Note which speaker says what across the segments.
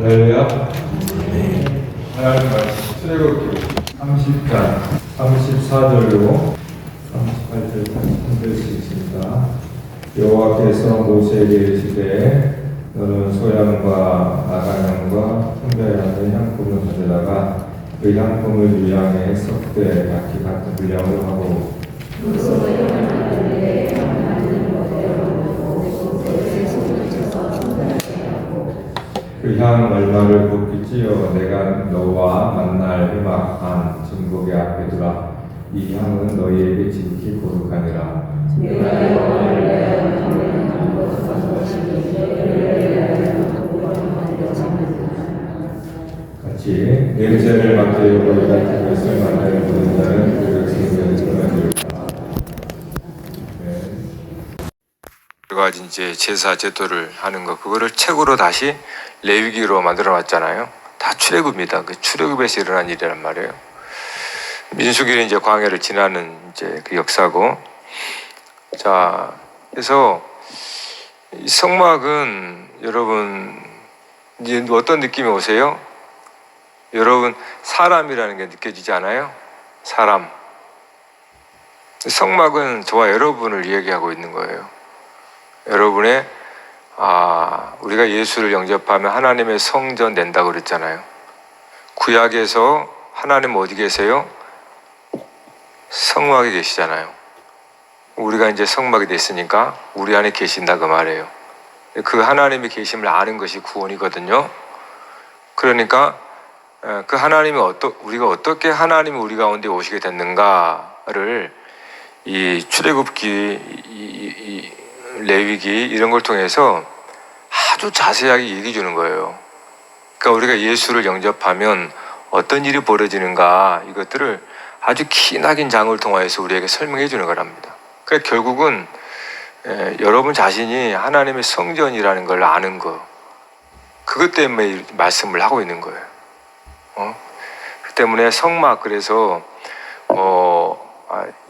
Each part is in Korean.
Speaker 1: 할렐루야. 하나님 말씀 출애굽기 30장 34절로 38절까지 읽을 수 있습니다. 여호와께서 모세에게 이르시되 너는 소양과 나가양과 순별 양의 향품을 가져다가 그 향품을 유향에 섞되 약기 같은 분량으로 하고 그 향 얼마를 곱게 찌어 내가 너와 만날 회막 안 증거계 앞에 두라. 이 향은 너희에게 지극히 거룩하니라. 같이 냄새를 맡게 여호와 같은 것을 만나는 모든 자는 그 생명을 끊어지리라.
Speaker 2: 여러 가지 이제 제사 제도를 하는 거 그거를 책으로 다시 레위기로 만들어놨잖아요. 다 출애굽입니다. 그 출애굽에서 일어난 일이란 말이에요. 민수기는 이제 광야를 지나는 이제 그 역사고, 자 그래서 이 성막은 여러분 이제 어떤 느낌이 오세요? 여러분 사람이라는 게 느껴지지 않아요? 사람. 성막은 저와 여러분을 이야기하고 있는 거예요. 여러분의 우리가 예수를 영접하면 하나님의 성전 된다고 그랬잖아요. 구약에서 하나님 어디 계세요? 성막에 계시잖아요. 우리가 이제 성막이 됐으니까 우리 안에 계신다 그 말이에요. 그 하나님이 계심을 아는 것이 구원이거든요. 그러니까 그 하나님이 우리가 어떻게 하나님이 우리 가운데 오시게 됐는가를 이 출애굽기 레위기 이런 걸 통해서 아주 자세하게 얘기해 주는 거예요. 그러니까 우리가 예수를 영접하면 어떤 일이 벌어지는가 이것들을 아주 기나긴 장을 통해서 우리에게 설명해 주는 거랍니다. 그러니까 결국은 여러분 자신이 하나님의 성전이라는 걸 아는 거, 그것 때문에 말씀을 하고 있는 거예요. 그 때문에 성막, 그래서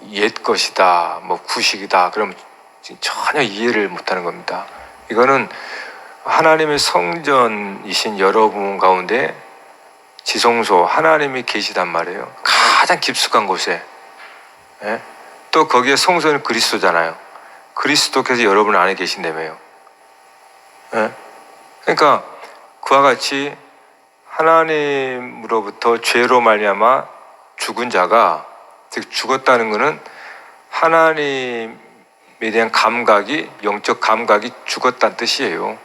Speaker 2: 옛 것이다, 구식이다, 그럼 전혀 이해를 못하는 겁니다. 이거는 하나님의 성전이신 여러분 가운데 지성소 하나님이 계시단 말이에요. 가장 깊숙한 곳에. 또 거기에 성소는 그리스도잖아요. 그리스도께서 여러분 안에 계신다며요. 그러니까 그와 같이 하나님으로부터 죄로 말미암아 죽은 자가, 즉 죽었다는 것은 하나님에 대한 감각이, 영적 감각이 죽었다는 뜻이에요.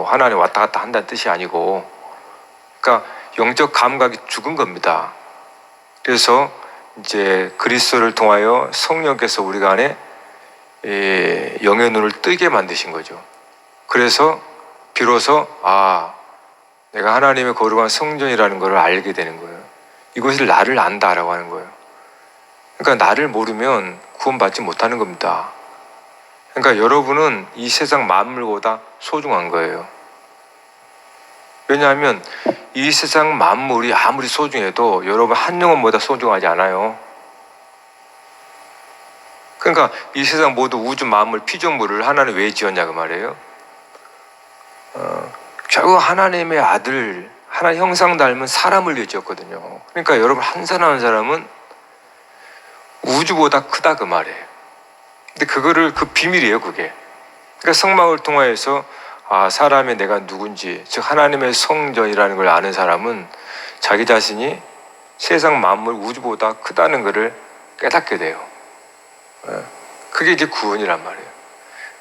Speaker 2: 하나님 왔다 갔다 한다는 뜻이 아니고, 그러니까 영적 감각이 죽은 겁니다. 그래서 이제 그리스도를 통하여 성령께서 우리가 안에 영의 눈을 뜨게 만드신 거죠. 그래서 비로소 내가 하나님의 거룩한 성전이라는 것을 알게 되는 거예요. 이것을 나를 안다라고 하는 거예요. 그러니까 나를 모르면 구원받지 못하는 겁니다. 그러니까 여러분은 이 세상 만물보다 소중한 거예요. 왜냐하면 이 세상 만물이 아무리 소중해도 여러분 한 영혼보다 소중하지 않아요. 그러니까 이 세상 모두 우주 만물 피조물을 하나님 왜 지었냐 그 말이에요. 결국 하나님의 아들, 하나님 형상 닮은 사람을 위해 지었거든요. 그러니까 여러분 한 사람 한 사람은 우주보다 크다 그 말이에요. 근데 그 비밀이에요, 그게. 그러니까 성막을 통하여서 사람이 내가 누군지, 즉 하나님의 성전이라는 걸 아는 사람은 자기 자신이 세상 만물 우주보다 크다는 것을 깨닫게 돼요. 그게 이제 구원이란 말이에요.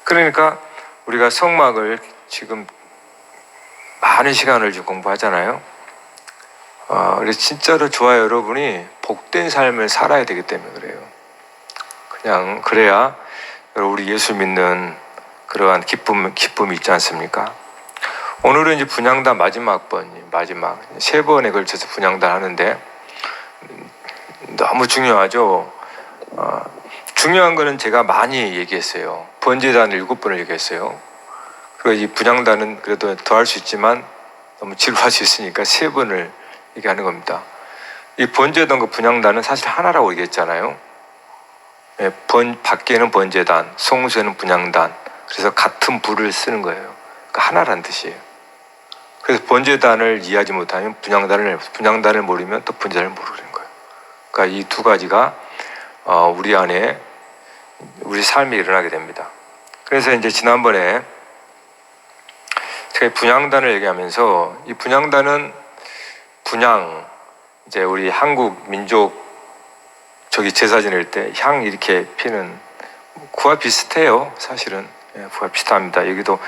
Speaker 2: 그러니까 우리가 성막을 지금 많은 시간을 지금 공부하잖아요. 그래서 진짜로 저와 여러분이 복된 삶을 살아야 되기 때문에 그래요. 그냥 그래야 우리 예수 믿는 그러한 기쁨이 있지 않습니까? 오늘은 이제 분향단 마지막 세 번에 걸쳐서 분향단 하는데 너무 중요하죠. 중요한 거는 제가 많이 얘기했어요. 번제단 7번을 얘기했어요. 그리고 이 분향단은 그래도 더 할 수 있지만 너무 지루할 수 있으니까 3번을 얘기하는 겁니다. 이 번제단과 분향단은 사실 하나라고 얘기했잖아요. 밖에는 번제단, 성소에는 분향단. 그래서 같은 불을 쓰는 거예요. 그러니까 하나란 뜻이에요. 그래서 번제단을 이해하지 못하면 분향단을 모르면 또 번제단을 모르는 거예요. 그러니까 이 두 가지가 우리 안에 우리 삶에 일어나게 됩니다. 그래서 이제 지난번에 제가 분향단을 얘기하면서 이 분향단은 이제 우리 한국 민족 저기 제사 지낼 때 향 이렇게 피는 그와 비슷해요. 사실은 그와 비슷합니다. 여기도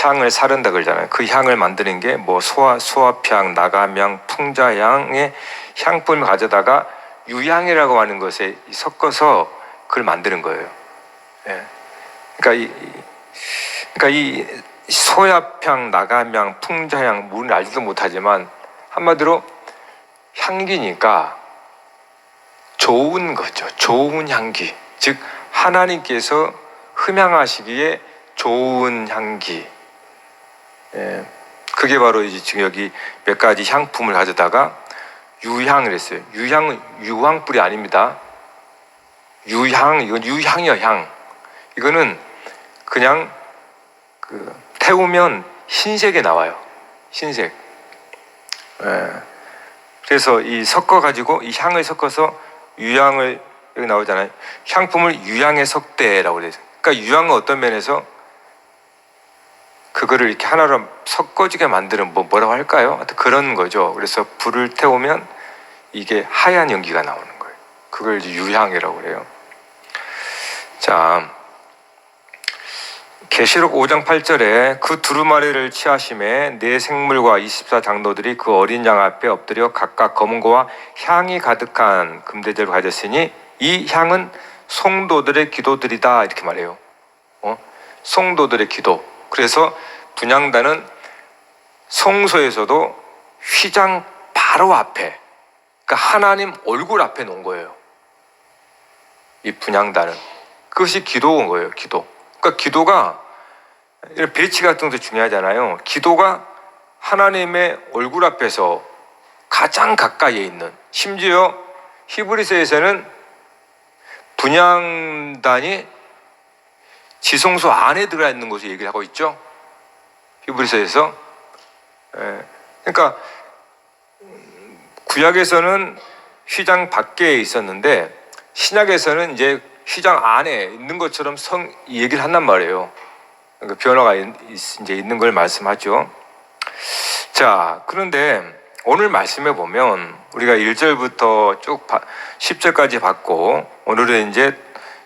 Speaker 2: 향을 사른다 그러잖아요. 그 향을 만드는 게 뭐 소화향, 나감향, 풍자향의 향품을 가져다가 유향이라고 하는 것에 섞어서 그걸 만드는 거예요. 그러니까 이 소야향, 나감향, 풍자향 물은 알지도 못하지만 한마디로 향기니까 좋은 거죠. 좋은 향기. 즉 하나님께서 흠향하시기에 좋은 향기. 그게 바로 이제 지금 여기 몇 가지 향품을 가져다가 유향을 했어요. 유향은 유황불이 아닙니다. 이건 유향이요, 향. 이거는 그냥 태우면 흰색이 나와요. 흰색. 그래서 이 섞어가지고 이 향을 섞어서 유향을 여기 나오잖아요. 향품을 유향의 석대라고 그래요. 그러니까 유향은 어떤 면에서 그거를 이렇게 하나로 섞어지게 만드는 뭐라고 할까요? 하여튼 그런 거죠. 그래서 불을 태우면 이게 하얀 연기가 나오는 거예요. 그걸 이제 유향이라고 그래요. 자, 계시록 5장 8절에 그 두루마리를 취하심에 네 생물과 24장로들이 그 어린 양 앞에 엎드려 각각 검은고와 향이 가득한 금대접을 가졌으니 이 향은 성도들의 기도들이다 이렇게 말해요. 성도들의 기도. 그래서 분향단은 성소에서도 휘장 바로 앞에, 그러니까 하나님 얼굴 앞에 놓은 거예요. 이 분향단은 그것이 기도인 거예요. 기도. 그러니까 기도가 이런 배치 같은 것도 중요하잖아요. 기도가 하나님의 얼굴 앞에서 가장 가까이에 있는, 심지어 히브리서에서는 분향단이 지성소 안에 들어가 있는 것을 얘기를 하고 있죠. 히브리서에서. 그러니까 구약에서는 휘장 밖에 있었는데 신약에서는 이제 휘장 안에 있는 것처럼 얘기를 한단 말이에요. 그러니까 변화가 이제 있는 걸 말씀하죠. 자, 그런데 오늘 말씀에 보면 우리가 1절부터 쭉 10절까지 봤고 오늘은 이제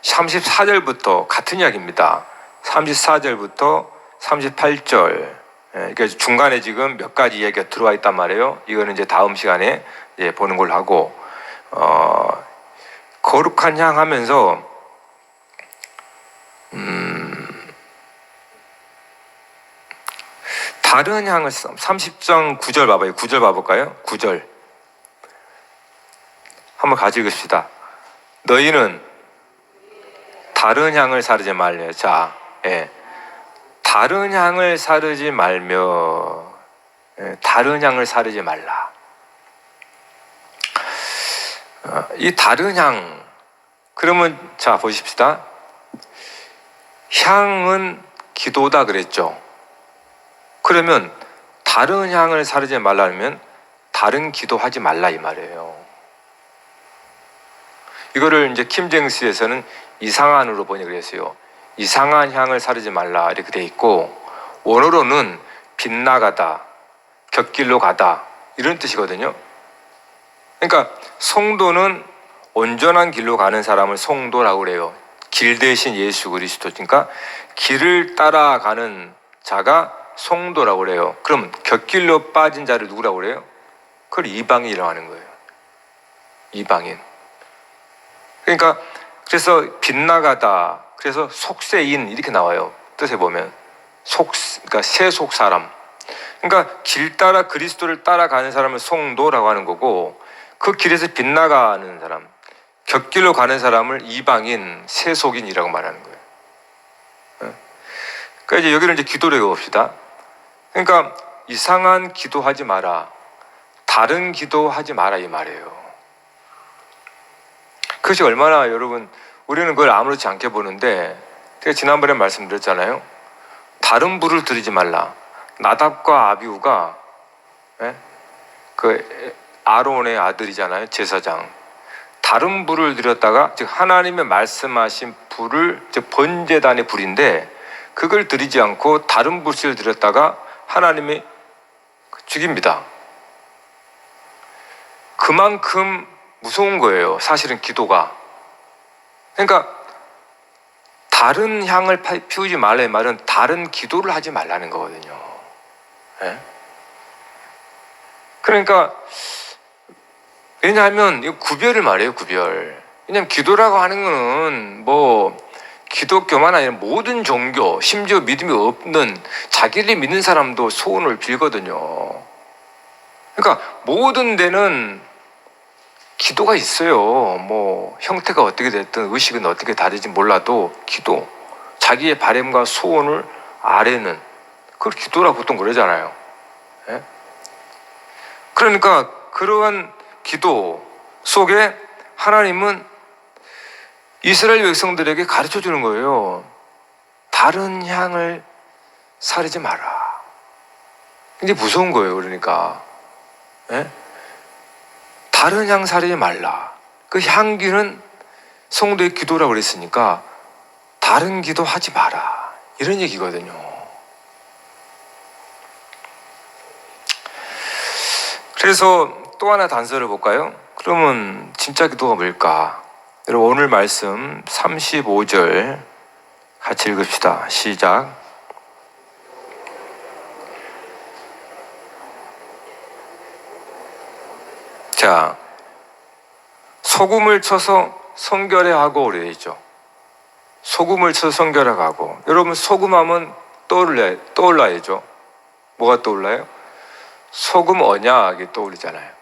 Speaker 2: 34절부터 같은 이야기입니다. 34절부터 38절. 그러니까 중간에 지금 몇 가지 이야기가 들어와 있단 말이에요. 이거는 이제 다음 시간에 이제 보는 걸로 하고, 거룩한 향 하면서, 다른 향을 30장 9절 봐봐요. 9절 봐볼까요? 9절. 한번 같이 읽읍시다. 너희는 다른 향을 사르지 말며. 자, 다른 향을 사르지 말며. 다른 향을 사르지 말라. 이 다른 향. 그러면 자 보십시다. 향은 기도다 그랬죠. 그러면 다른 향을 사르지 말라면 다른 기도하지 말라 이 말이에요. 이거를 이제 킴제임스에서는 이상한으로 번역을 했어요. 이상한 향을 사르지 말라 이렇게 돼 있고, 원어로는 빗나가다, 곁길로 가다 이런 뜻이거든요. 그러니까 성도는 온전한 길로 가는 사람을 성도라고 그래요. 길 대신 예수 그리스도. 그러니까 길을 따라가는 자가 성도라고 그래요. 그럼 곁길로 빠진 자를 누구라고 그래요? 그걸 이방인이라고 하는 거예요. 이방인. 그러니까 그래서 빗나가다, 그래서 속세인 이렇게 나와요. 뜻에 보면 그러니까 세속 사람. 그러니까 길 따라 그리스도를 따라가는 사람을 성도라고 하는 거고, 그 길에서 빗나가는 사람, 곁길로 가는 사람을 이방인, 세속인이라고 말하는 거예요. 그러니까 이제 여기를 이제 기도로 해봅시다. 그러니까 이상한 기도하지 마라, 다른 기도하지 마라 이 말이에요. 그것이 얼마나 여러분, 우리는 그걸 아무렇지 않게 보는데, 제가 지난번에 말씀드렸잖아요. 다른 불을 들이지 말라. 나답과 아비후가 예? 그 아론의 아들이잖아요, 제사장. 다른 불을 드렸다가, 즉 하나님의 말씀하신 불을, 즉 번제단의 불인데 그걸 드리지 않고 다른 불을 드렸다가 하나님이 죽입니다. 그만큼 무서운 거예요, 사실은 기도가. 그러니까 다른 향을 피우지 말라의 말은 다른 기도를 하지 말라는 거거든요. 네? 그러니까 왜냐하면 이 구별을 말해요, 구별. 왜냐하면 기도라고 하는 거는 뭐 기독교만 아니라 모든 종교, 심지어 믿음이 없는 자기를 믿는 사람도 소원을 빌거든요. 그러니까 모든 데는 기도가 있어요. 뭐 형태가 어떻게 됐든 의식은 어떻게 다르지 몰라도 기도, 자기의 바람과 소원을 아뢰는 그걸 기도라고 보통 그러잖아요. 예? 그러니까 그러한 기도 속에 하나님은 이스라엘 백성들에게 가르쳐 주는 거예요. 다른 향을 사르지 마라. 굉장히 무서운 거예요. 그러니까 예? 다른 향 사르지 말라. 그 향기는 성도의 기도라고 그랬으니까 다른 기도 하지 마라, 이런 얘기거든요. 그래서 또 하나 단서를 볼까요? 그러면 진짜 기도가 뭘까? 여러분 오늘 말씀 35절 같이 읽읍시다. 시작. 자, 소금을 쳐서 성결해 하고 그래 있죠. 소금을 쳐서 성결해 하고. 여러분 소금하면 떠올라야죠. 뭐가 떠올라요? 소금 언약이 떠오르잖아요.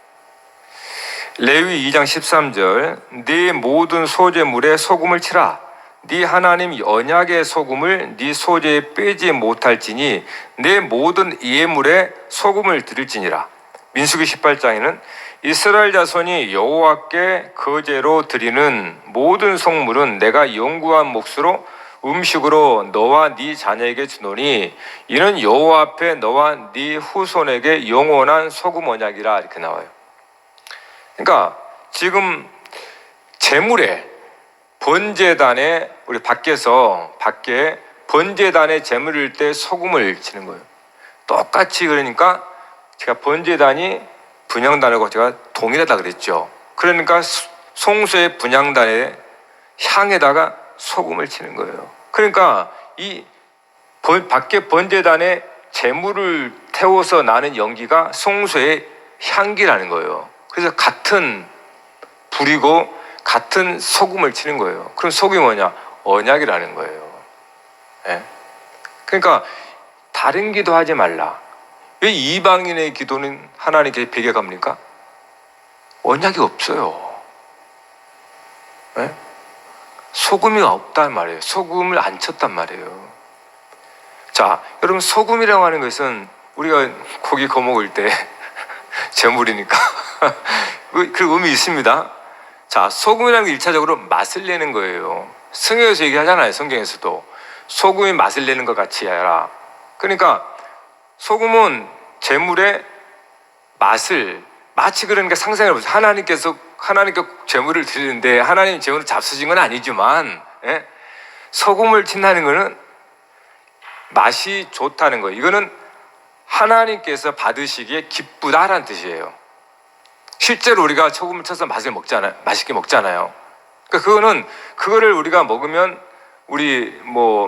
Speaker 2: 레위 2장 13절, 네 모든 소재물에 소금을 치라. 네 하나님 언약의 소금을 네 소재에 빼지 못할지니 네 모든 예물에 소금을 드릴지니라. 민수기 18장에는 이스라엘 자손이 여호와께 거제로 드리는 모든 성물은 내가 영구한 몫으로 음식으로 너와 네 자녀에게 주노니 이는 여호와 앞에 너와 네 후손에게 영원한 소금 언약이라, 이렇게 나와요. 그러니까 지금 제물에 번제단에 우리 밖에 번제단에 제물일 때 소금을 치는 거예요. 똑같이. 그러니까 제가 번제단이 분향단하고 제가 동일하다 그랬죠. 그러니까 송수의 분향단의 향에다가 소금을 치는 거예요. 그러니까 이 밖에 번제단에 제물을 태워서 나는 연기가 송수의 향기라는 거예요. 그래서 같은 불이고 같은 소금을 치는 거예요. 그럼 소금이 뭐냐? 언약이라는 거예요. 네? 그러니까 다른 기도하지 말라. 왜 이방인의 기도는 하나님께 배격합니까? 언약이 없어요. 네? 소금이 없단 말이에요. 소금을 안 쳤단 말이에요. 자, 여러분 소금이라고 하는 것은 우리가 고기 구워 먹을 때 제물이니까 그 의미 있습니다. 자, 소금이라는 게 1차적으로 맛을 내는 거예요. 성경에서 얘기하잖아요. 성경에서도 소금이 맛을 내는 것 같이 해라. 그러니까 소금은 제물의 맛을, 마치 그러니까 상상해보세요. 하나님께 제물을 드리는데 하나님 제물을 잡수신 건 아니지만, 예? 소금을 친다는 거는 맛이 좋다는 거예요. 이거는 하나님께서 받으시기에 기쁘다라는 뜻이에요. 실제로 우리가 소금을 쳐서 맛있게 먹잖아요. 그러니까 그거를 우리가 먹으면 우리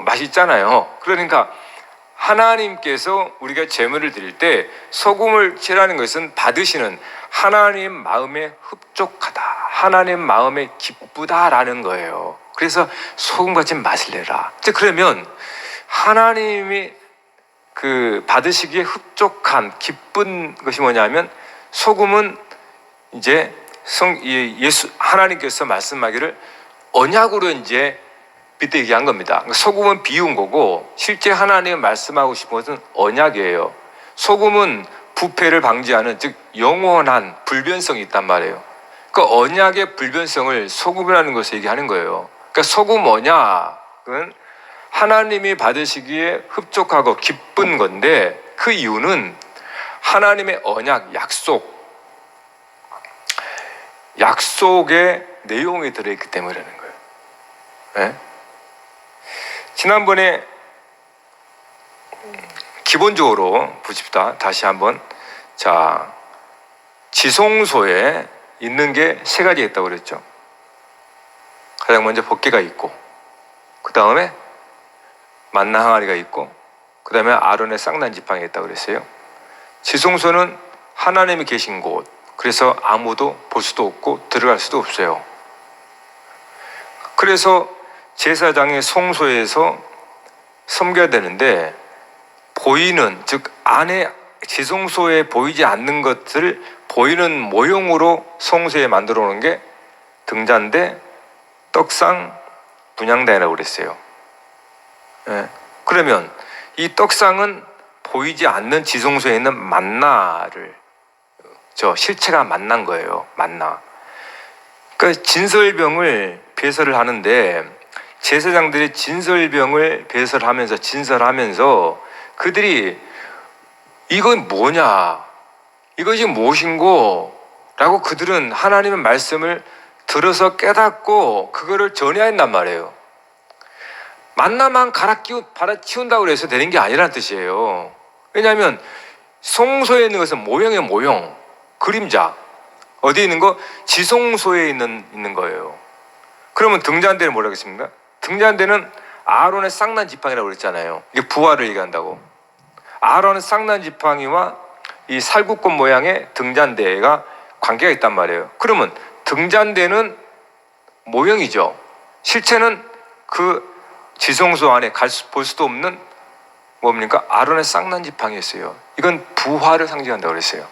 Speaker 2: 맛있잖아요. 그러니까 하나님께서 우리가 제물을 드릴 때 소금을 치라는 것은 받으시는 하나님 마음에 흡족하다, 하나님 마음에 기쁘다라는 거예요. 그래서 소금같이 맛을 내라. 그러면 하나님이 받으시기에 흡족한 기쁜 것이 뭐냐면, 소금은 이제 하나님께서 말씀하기를 언약으로 이제 그때 얘기한 겁니다. 소금은 비운 거고 실제 하나님이 말씀하고 싶은 것은 언약이에요. 소금은 부패를 방지하는, 즉 영원한 불변성이 있단 말이에요. 그 언약의 불변성을 소금이라는 것을 얘기하는 거예요. 그러니까 소금 언약은 하나님이 받으시기에 흡족하고 기쁜 건데, 그 이유는 하나님의 언약, 약속의 내용이 들어있기 때문에 그러는 거예요. 네? 지난번에 기본적으로 보십시다. 다시 한번. 자, 지성소에 있는 게 세 가지 있다고 그랬죠. 가장 먼저 법궤가 있고, 그 다음에 만나 항아리가 있고, 그 다음에 아론의 쌍난 지팡이 있다고 그랬어요. 지성소는 하나님이 계신 곳, 그래서 아무도 볼 수도 없고 들어갈 수도 없어요. 그래서 제사장의 성소에서 섬겨야 되는데, 보이는, 즉 안에 지성소에 보이지 않는 것을 보이는 모형으로 성소에 만들어 놓은 게 등잔대, 떡상, 분향단이라고 그랬어요. 예. 그러면 이 떡상은 보이지 않는 지성소에 있는 만나를, 실체가 만난 거예요. 만나. 그러니까 진설병을 배설을 하는데, 제사장들이 진설병을 배설하면서 진설하면서 그들이 이건 뭐냐, 이것이 무엇인고 라고 그들은 하나님의 말씀을 들어서 깨닫고 그거를 전해야 한단 말이에요. 만나만 갈아치운다고 해서 되는 게 아니라는 뜻이에요. 왜냐하면 성소에 있는 것은 모형의 모형, 그림자. 어디에 있는 거? 지성소에 있는 거예요. 그러면 등잔대는 뭐라고 했습니까? 등잔대는 아론의 쌍난 지팡이라고 그랬잖아요. 이게 부활을 얘기한다고. 아론의 쌍난 지팡이와 이 살구꽃 모양의 등잔대가 관계가 있단 말이에요. 그러면 등잔대는 모형이죠. 실체는 그 지성소 안에 볼 수도 없는 뭡니까? 아론의 쌍난 지팡이였어요. 이건 부활을 상징한다고 그랬어요.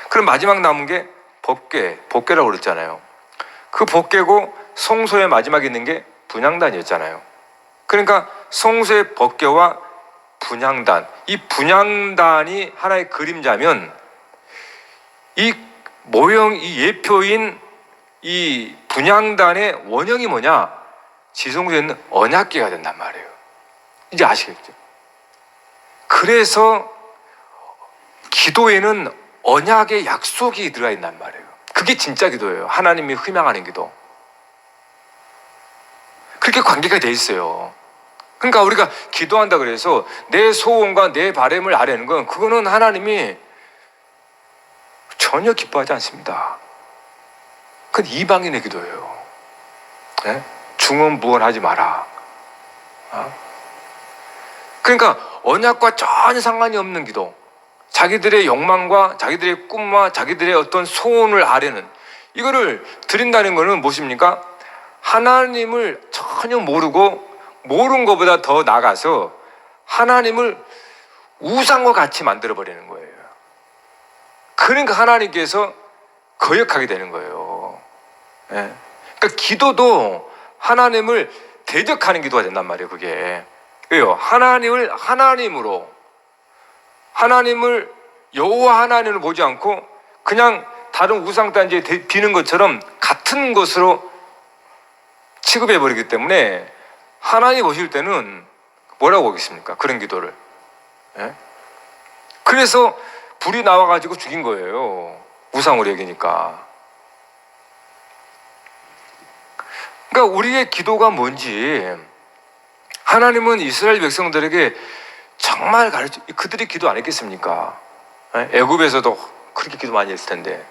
Speaker 2: 그럼 마지막 남은 게 법궤라고 그랬잖아요. 그 법궤고 성소의 마지막에 있는 게 분향단이었잖아요. 그러니까 성소의 법궤와 분향단, 이 분향단이 하나의 그림자면 이 모형, 이 예표인 이 분향단의 원형이 뭐냐? 지성소에 있는 언약궤가 된단 말이에요. 이제 아시겠죠? 그래서 기도에는 언약의 약속이 들어가 있단 말이에요. 그게 진짜 기도예요. 하나님이 희망하는 기도. 그렇게 관계가 돼 있어요. 그러니까 우리가 기도한다 그래서 내 소원과 내 바람을 아뢰는 건, 그거는 하나님이 전혀 기뻐하지 않습니다. 그건 이방인의 기도예요. 네? 중언부언하지 마라. 그러니까 언약과 전혀 상관이 없는 기도, 자기들의 욕망과 자기들의 꿈과 자기들의 어떤 소원을 아뢰는, 이거를 드린다는 것은 무엇입니까? 하나님을 전혀 모르는 것보다 더 나가서 하나님을 우상과 같이 만들어버리는 거예요. 그러니까 하나님께서 거역하게 되는 거예요. 예. 그러니까 기도도 하나님을 대적하는 기도가 된단 말이에요. 그게 왜요? 하나님을 여호와 하나님을 보지 않고 그냥 다른 우상단지에 비는 것처럼 같은 것으로 취급해버리기 때문에 하나님 보실 때는 뭐라고 보겠습니까? 그런 기도를. 예? 그래서 불이 나와가지고 죽인 거예요. 우상으로 여기니까. 그러니까 우리의 기도가 뭔지, 하나님은 이스라엘 백성들에게 정말 그들이 기도 안 했겠습니까? 애굽에서도 그렇게 기도 많이 했을 텐데.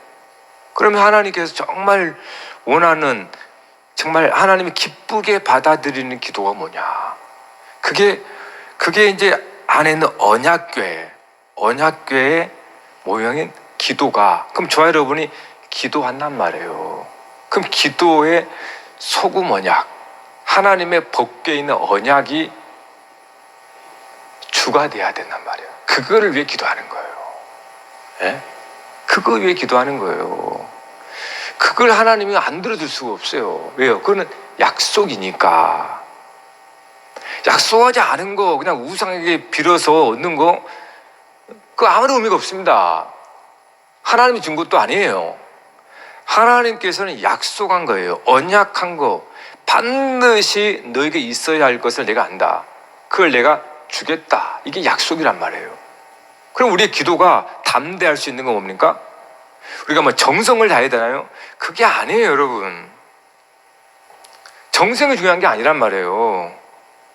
Speaker 2: 그러면 하나님께서 정말 원하는, 정말 하나님이 기쁘게 받아들이는 기도가 뭐냐? 그게 이제 안에 있는 언약궤의 모형인 기도가, 그럼 저와 여러분이 기도한단 말이에요. 그럼 기도의 소금 언약, 하나님의 법궤에 있는 언약이 주가 돼야 된단 말이에요. 그거를 위해 기도하는 거예요. 예? 그거 위해 기도하는 거예요. 그걸 하나님이 안 들어줄 수가 없어요. 왜요? 그거는 약속이니까. 약속하지 않은 거, 그냥 우상에게 빌어서 얻는 거, 그거 아무런 의미가 없습니다. 하나님이 준 것도 아니에요. 하나님께서는 약속한 거예요. 언약한 거. 반드시 너에게 있어야 할 것을 내가 안다. 그걸 내가 주겠다. 이게 약속이란 말이에요. 그럼 우리의 기도가 담대할 수 있는 건 뭡니까? 우리가 뭐 정성을 다해야 되나요? 그게 아니에요, 여러분. 정성이 중요한 게 아니란 말이에요.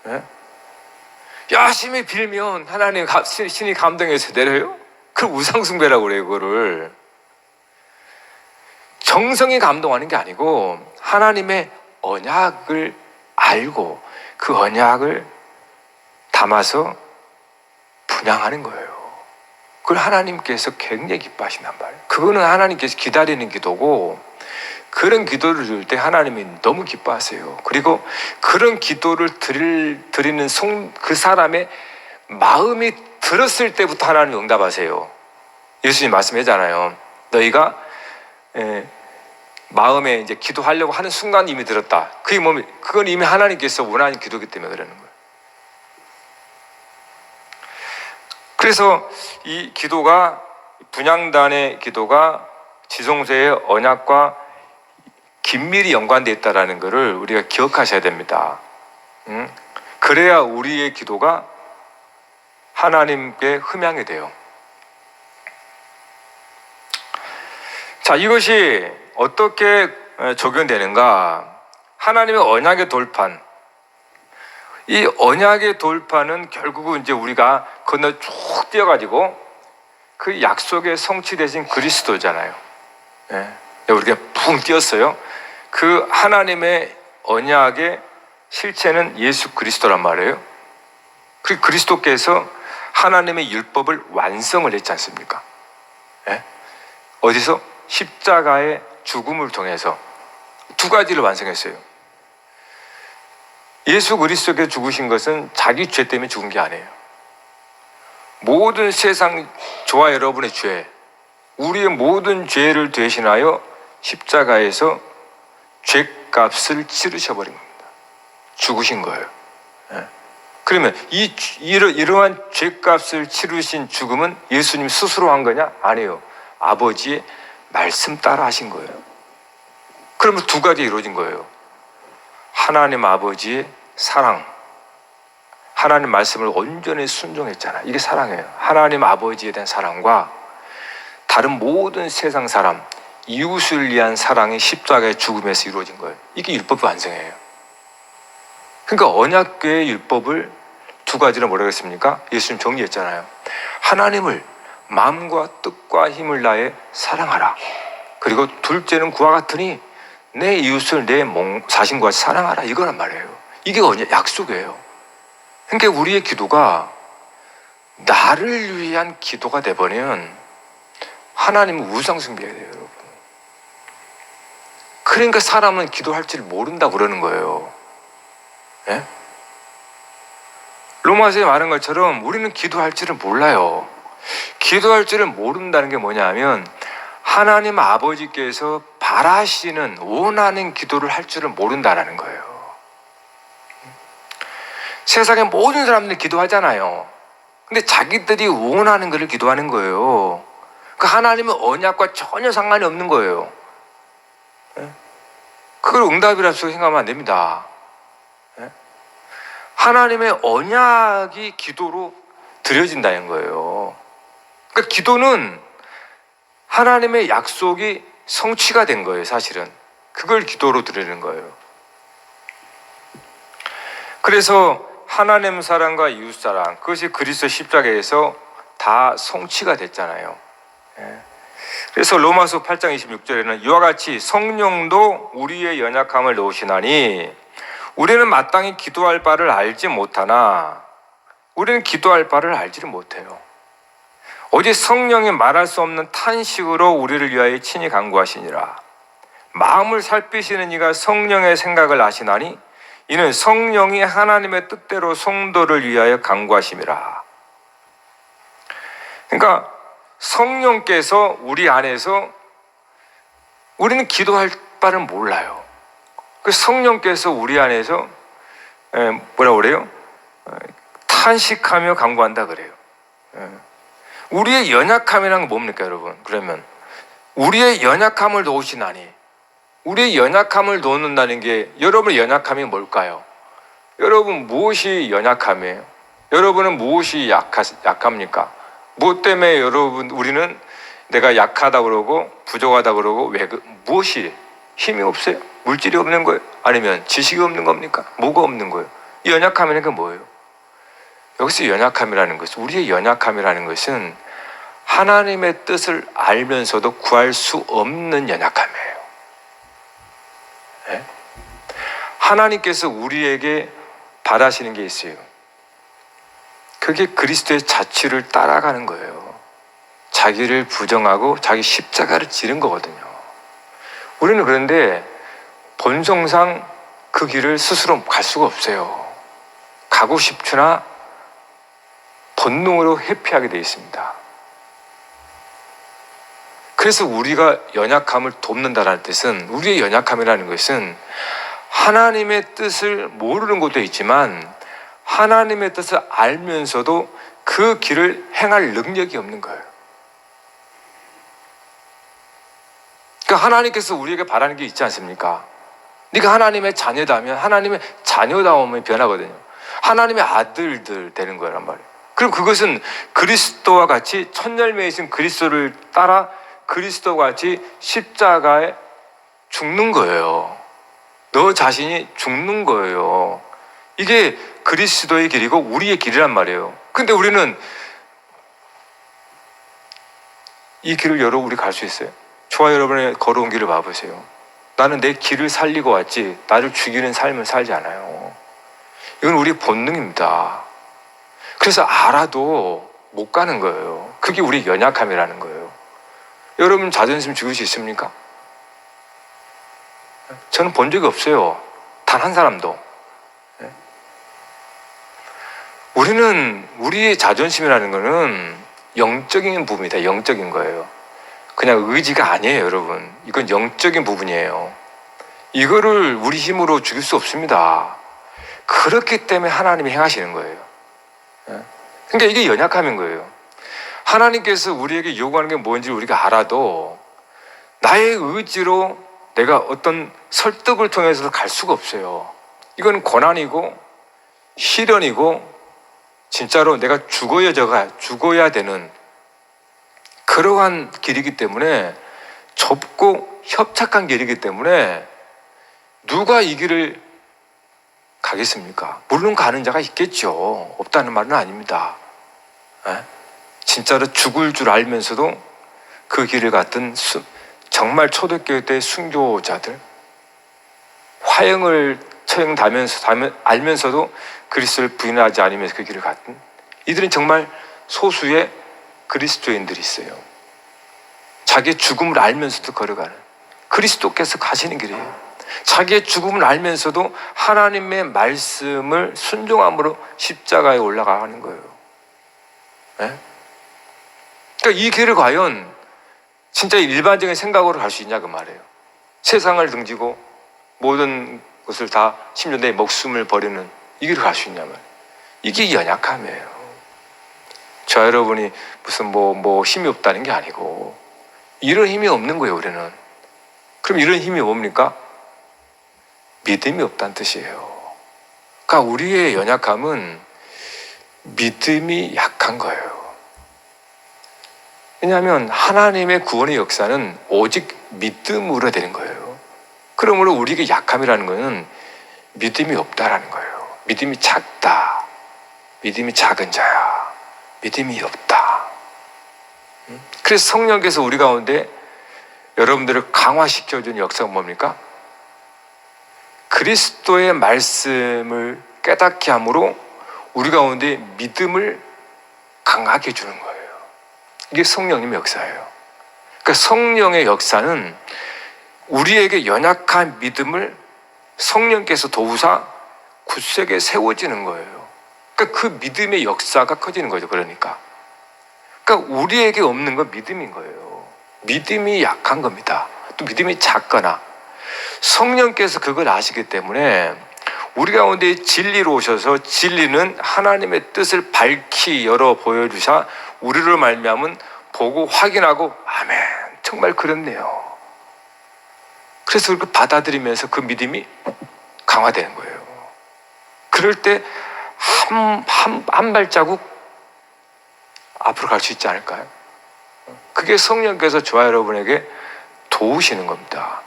Speaker 2: 예? 열심히 빌면 하나님 신이 감동해서 내려요? 그 우상숭배라고 그래요, 그거를. 정성이 감동하는 게 아니고 하나님의 언약을 알고 그 언약을 담아서 분양하는 거예요. 그걸 하나님께서 굉장히 기뻐하신단 말이에요. 그거는 하나님께서 기다리는 기도고, 그런 기도를 드릴 때 하나님이 너무 기뻐하세요. 그리고 그런 기도를 드리는 그 사람의 마음이 들었을 때부터 하나님이 응답하세요. 예수님 말씀하잖아요. 너희가 마음에 이제 기도하려고 하는 순간 이미 들었다. 그건 이미 하나님께서 원하는 기도이기 때문에 그러는 거예요. 그래서 이 기도가, 분향단의 기도가 지성소의 언약과 긴밀히 연관되어 있다는 것을 우리가 기억하셔야 됩니다. 그래야 우리의 기도가 하나님께 흠향이 돼요. 자, 이것이 어떻게 적용되는가? 하나님의 언약의 돌판. 이 언약의 돌판은 결국은 이제 우리가 건너 쭉 뛰어가지고 그 약속의 성취 되신 그리스도잖아요. 예. 우리가 붕 뛰었어요. 그 하나님의 언약의 실체는 예수 그리스도란 말이에요. 그 그리스도께서 하나님의 율법을 완성을 했지 않습니까? 예? 어디서? 십자가의 죽음을 통해서 두 가지를 완성했어요. 예수 그리스도께서 죽으신 것은 자기 죄 때문에 죽은 게 아니에요. 모든 세상 저와 여러분의 죄, 우리의 모든 죄를 대신하여 십자가에서 죄값을 치르셔버린 겁니다. 죽으신 거예요. 예. 그러면 이러한 죄값을 치르신 죽음은 예수님 스스로 한 거냐? 아니에요. 아버지의 말씀 따라 하신 거예요. 그러면 두 가지 이루어진 거예요. 하나님 아버지의 사랑, 하나님 말씀을 온전히 순종했잖아요. 이게 사랑이에요. 하나님 아버지에 대한 사랑과 다른 모든 세상 사람, 이웃을 위한 사랑이 십자가의 죽음에서 이루어진 거예요. 이게 율법의 완성이에요. 그러니까 언약궤의 율법을 두 가지로 뭐라고 했습니까? 예수님 정리했잖아요. 하나님을 마음과 뜻과 힘을 다해 사랑하라. 그리고 둘째는 그와 같으니 내 이웃을 내 자신과 같이 사랑하라. 이거란 말이에요. 이게 약속이에요. 그러니까 우리의 기도가 나를 위한 기도가 돼버리면 하나님은 우상숭배해야 돼요, 여러분. 그러니까 사람은 기도할 줄 모른다고 그러는 거예요. 예? 로마서에 말한 것처럼 우리는 기도할 줄을 몰라요. 기도할 줄을 모른다는 게 뭐냐면 하나님 아버지께서 바라시는 원하는 기도를 할 줄을 모른다는 거예요. 세상의 모든 사람들이 기도하잖아요. 근데 자기들이 원하는 것을 기도하는 거예요. 그 하나님의 언약과 전혀 상관이 없는 거예요. 그걸 응답이라고 생각하면 안 됩니다. 하나님의 언약이 기도로 드려진다는 거예요. 그러니까 기도는 하나님의 약속이 성취가 된 거예요, 사실은. 그걸 기도로 드리는 거예요. 그래서 하나님 사랑과 이웃 사랑, 그것이 그리스도 십자가에서 다 성취가 됐잖아요. 그래서 로마서 8장 26절에는 이와 같이 성령도 우리의 연약함을 도우시나니 우리는 마땅히 기도할 바를 알지 못하나 우리는 기도할 바를 알지를 못해요. 오직 성령이 말할 수 없는 탄식으로 우리를 위하여 친히 간구하시니라. 마음을 살피시는 이가 성령의 생각을 아시나니 이는 성령이 하나님의 뜻대로 성도를 위하여 간구하심이라. 그러니까 성령께서 우리 안에서 우리는 기도할 바를 몰라요. 그 성령께서 우리 안에서 뭐라고 그래요? 탄식하며 간구한다 그래요. 우리의 연약함이란 건 뭡니까, 여러분? 그러면 우리의 연약함을 도우시나니, 우리의 연약함을 도운다는 게, 여러분의 연약함이 뭘까요? 여러분 무엇이 연약함이에요? 여러분은 무엇이 약합니까? 무엇 때문에 여러분 우리는 내가 약하다 그러고 부족하다 그러고 무엇이 힘이 없어요? 물질이 없는 거예요? 아니면 지식이 없는 겁니까? 뭐가 없는 거예요? 이 연약함이라는 건 뭐예요? 여기서 연약함이라는 것은, 우리의 연약함이라는 것은 하나님의 뜻을 알면서도 구할 수 없는 연약함이에요. 네? 하나님께서 우리에게 바라시는 게 있어요. 그게 그리스도의 자취를 따라가는 거예요. 자기를 부정하고 자기 십자가를 지른 거거든요. 우리는 그런데 본성상 그 길을 스스로 갈 수가 없어요. 가고 싶으나 본능으로 회피하게 되어 있습니다. 그래서 우리가 연약함을 돕는다는 뜻은, 우리의 연약함이라는 것은 하나님의 뜻을 모르는 것도 있지만 하나님의 뜻을 알면서도 그 길을 행할 능력이 없는 거예요. 그러니까 하나님께서 우리에게 바라는 게 있지 않습니까? 네가 하나님의 자녀다면 하나님의 자녀다움이 변하거든요. 하나님의 아들들 되는 거란 말이에요. 그럼 그것은 그리스도와 같이 첫 열매이신 그리스도를 따라 그리스도와 같이 십자가에 죽는 거예요. 너 자신이 죽는 거예요. 이게 그리스도의 길이고 우리의 길이란 말이에요. 근데 우리는 이 길을 열어 우리 갈 수 있어요? 저와 여러분의 걸어온 길을 봐보세요. 나는 내 길을 살리고 왔지 나를 죽이는 삶을 살지 않아요. 이건 우리 본능입니다. 그래서 알아도 못 가는 거예요. 그게 우리 연약함이라는 거예요. 여러분 자존심 죽일 수 있습니까? 저는 본 적이 없어요. 단 한 사람도. 우리는, 우리의 자존심이라는 거는 영적인 부분이다. 영적인 거예요. 그냥 의지가 아니에요, 여러분. 이건 영적인 부분이에요. 이거를 우리 힘으로 죽일 수 없습니다. 그렇기 때문에 하나님이 행하시는 거예요. 그러니까 이게 연약함인 거예요. 하나님께서 우리에게 요구하는 게 뭔지 우리가 알아도 나의 의지로 내가 어떤 설득을 통해서 갈 수가 없어요. 이건 고난이고 시련이고 진짜로 내가 죽어야 되는 그러한 길이기 때문에, 좁고 협착한 길이기 때문에 누가 이 길을 가겠습니까? 물론 가는 자가 있겠죠. 없다는 말은 아닙니다. 진짜로 죽을 줄 알면서도 그 길을 갔던 정말 초대교회 때 순교자들, 화형을 알면서도 그리스도를 부인하지 않으면서 그 길을 갔던 이들은 정말 소수의 그리스도인들이 있어요. 자기의 죽음을 알면서도 걸어가는, 그리스도께서 가시는 길이에요. 자기의 죽음을 알면서도 하나님의 말씀을 순종함으로 십자가에 올라가는 거예요. 네? 그러니까 이 길을 과연 진짜 일반적인 생각으로 갈 수 있냐 그 말이에요. 세상을 등지고 모든 것을 다 심지어 내 목숨을 버리는 이 길을 갈 수 있냐 말이에요. 이게 연약함이에요. 저 여러분이 무슨 뭐 힘이 없다는 게 아니고 이런 힘이 없는 거예요, 우리는. 그럼 이런 힘이 뭡니까? 믿음이 없다는 뜻이에요. 그러니까 우리의 연약함은 믿음이 약한 거예요. 왜냐하면 하나님의 구원의 역사는 오직 믿음으로 되는 거예요. 그러므로 우리에게 약함이라는 것은 믿음이 없다라는 거예요. 믿음이 작다. 믿음이 작은 자야. 믿음이 없다. 그래서 성령께서 우리 가운데 여러분들을 강화시켜준 역사가 뭡니까? 그리스도의 말씀을 깨닫게 함으로 우리 가운데 믿음을 강하게 해주는 거예요. 이게 성령님의 역사예요. 그러니까 성령의 역사는 우리에게 연약한 믿음을 성령께서 도우사 굳세게 세워지는 거예요. 그러니까 그 믿음의 역사가 커지는 거죠. 그러니까 우리에게 없는 건 믿음인 거예요. 믿음이 약한 겁니다. 또 믿음이 작거나 성령께서 그걸 아시기 때문에 우리 가운데 진리로 오셔서 진리는 하나님의 뜻을 밝히 열어 보여주사 우리를 말미암은 보고 확인하고 아멘 정말 그렇네요. 그래서 그걸 받아들이면서 그 믿음이 강화되는 거예요. 그럴 때 한 발자국 앞으로 갈 수 있지 않을까요? 그게 성령께서 저와 여러분에게 도우시는 겁니다.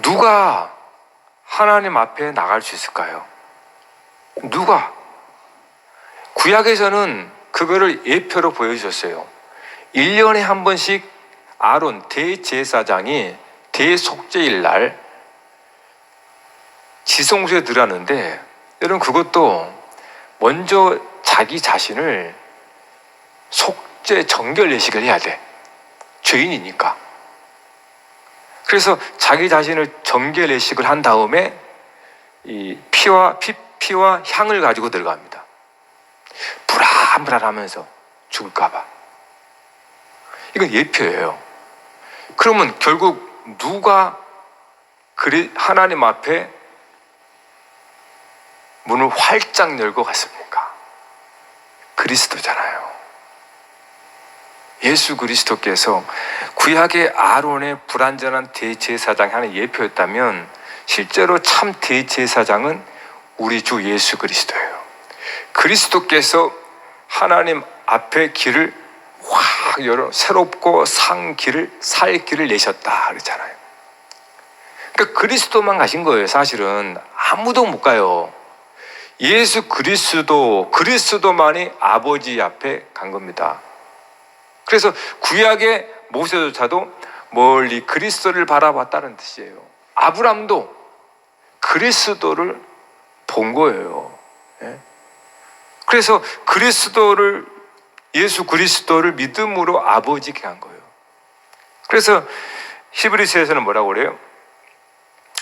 Speaker 2: 누가 하나님 앞에 나갈 수 있을까요? 누가? 구약에서는 그거를 예표로 보여주셨어요. 1년에 한 번씩 아론 대제사장이 대속죄일 날 지성소에 들어가는데, 여러분 그것도 먼저 자기 자신을 속죄 정결 예식을 해야 돼. 죄인이니까. 그래서 자기 자신을 정결 예식을 한 다음에 이 피와 향을 가지고 들어갑니다. 불안불안하면서 죽을까봐. 이건 예표예요. 그러면 결국 누가 하나님 앞에 문을 활짝 열고 갔습니까? 그리스도잖아요. 예수 그리스도께서 구약의 아론의 불완전한 대제사장이 하는 예표였다면, 실제로 참 대제사장은 우리 주 예수 그리스도예요. 그리스도께서 하나님 앞에 길을 확 열어 새롭고 살 길을 내셨다 그랬잖아요. 그러니까 그리스도만 가신 거예요. 사실은 아무도 못 가요. 예수 그리스도만이 아버지 앞에 간 겁니다. 그래서 구약의 모세조차도 멀리 그리스도를 바라봤다는 뜻이에요. 아브람도 그리스도를 본 거예요. 그래서 예수 그리스도를 믿음으로 아버지께 간 거예요. 그래서 히브리서에서는 뭐라고 그래요?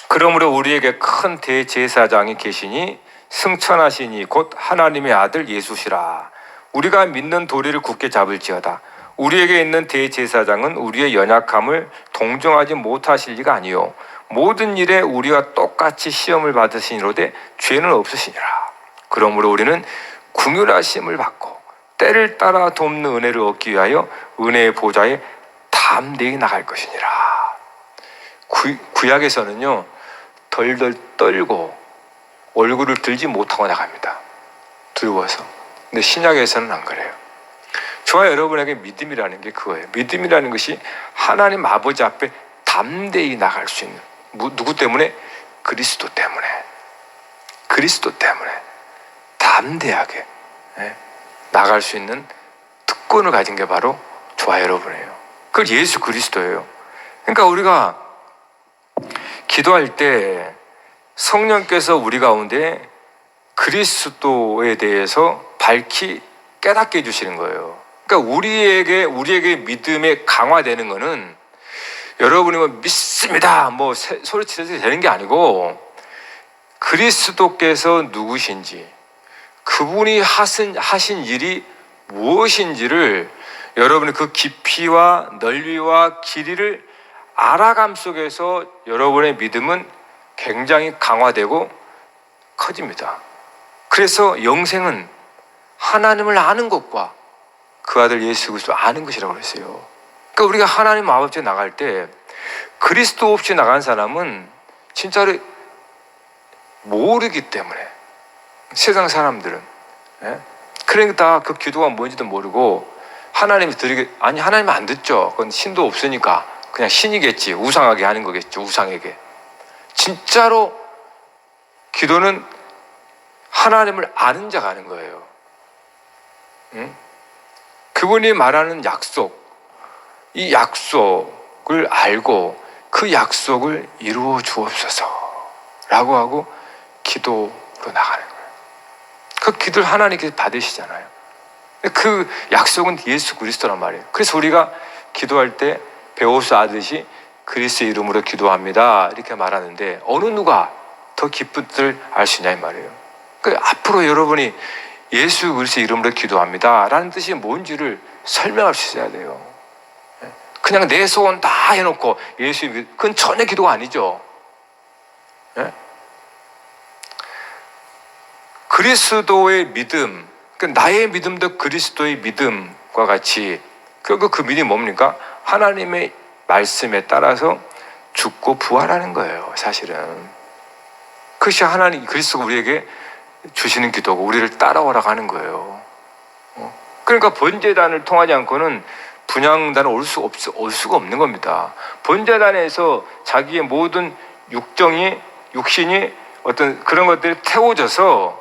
Speaker 2: 그러므로 우리에게 큰 대제사장이 계시니 승천하시니 곧 하나님의 아들 예수시라. 우리가 믿는 도리를 굳게 잡을지어다. 우리에게 있는 대제사장은 우리의 연약함을 동정하지 못하실 리가 아니요 모든 일에 우리와 똑같이 시험을 받으시니로되 죄는 없으시니라. 그러므로 우리는 긍휼하심을 받고 때를 따라 돕는 은혜를 얻기 위하여 은혜의 보좌에 담대히 나갈 것이니라. 구약에서는요 덜덜 떨고 얼굴을 들지 못하고 나갑니다. 두려워서. 근데 신약에서는 안 그래요. 저와 여러분에게 믿음이라는 게 그거예요. 믿음이라는 것이 하나님 아버지 앞에 담대히 나갈 수 있는, 누구 때문에? 그리스도 때문에 담대하게 나갈 수 있는 특권을 가진 게 바로 저와 여러분이에요. 그걸 예수 그리스도예요. 그러니까 우리가 기도할 때 성령께서 우리 가운데 그리스도에 대해서 밝히 깨닫게 해주시는 거예요. 그러니까 우리에게 믿음에 강화되는 거는 여러분이 뭐 믿습니다 소리치셔도 되는 게 아니고, 그리스도께서 누구신지, 그분이 하신 일이 무엇인지를 여러분이 그 깊이와 넓이와 길이를 알아감 속에서 여러분의 믿음은 굉장히 강화되고 커집니다. 그래서 영생은 하나님을 아는 것과 그 아들 예수 그리스도 아는 것이라고 그랬어요. 그러니까 우리가 하나님 아버지에 나갈 때 그리스도 없이 나간 사람은 진짜로 모르기 때문에, 세상 사람들은 그러니까 그 기도가 뭔지도 모르고 하나님이 하나님 안 듣죠. 그건 신도 없으니까 그냥 신이겠지, 우상하게 하는 거겠죠. 우상에게. 진짜로 기도는 하나님을 아는 자가 하는 거예요. 그분이 말하는 약속, 이 약속을 알고 그 약속을 이루어 주옵소서 라고 하고 기도로 나가는 거예요. 그 기도를 하나님께서 받으시잖아요. 그 약속은 예수 그리스도란 말이에요. 그래서 우리가 기도할 때 배워서 아듯이 그리스도의 이름으로 기도합니다 이렇게 말하는데, 어느 누가 더 기쁜 뜻을 알 수 있냐 이 말이에요. 그러니까 앞으로 여러분이 예수 그리스도의 이름으로 기도합니다 라는 뜻이 뭔지를 설명할 수 있어야 돼요. 그냥 내 소원 다 해놓고 그건 전혀 기도가 아니죠. 그리스도의 믿음, 나의 믿음도 그리스도의 믿음과 같이, 그 믿음이 뭡니까? 하나님의 말씀에 따라서 죽고 부활하는 거예요. 사실은 그것이 하나님 그리스도가 우리에게 주시는 기도고 우리를 따라오라고 하는 거예요. 그러니까 번제단을 통하지 않고는 분향단은 올 수가 없는 겁니다. 번제단에서 자기의 모든 육신이 어떤 그런 것들이 태워져서